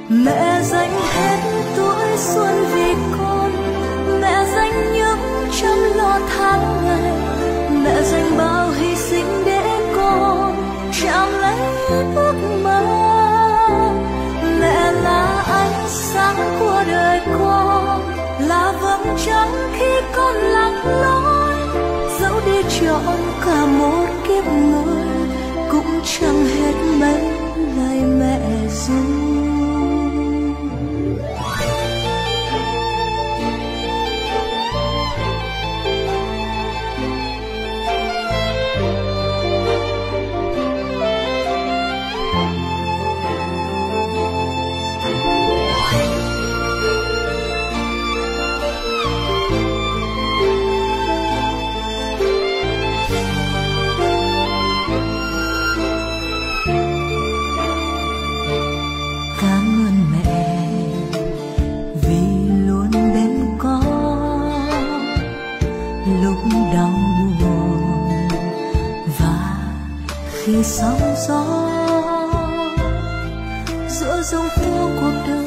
Mẹ dành hết tuổi xuân vì con, mẹ dành những chăm lo tháng ngày, mẹ dành bao hy sinh để con chạm lấy ước mơ. Mẹ là ánh sáng của đời con, là vầng trăng khi con lặng lối, dẫu đi trọn cả một kiếp người cũng chẳng hết mấy lời mẹ ru. Cảm ơn mẹ vì luôn bên con lúc đau buồn và khi sóng gió giữa dòng phố cuộc đời.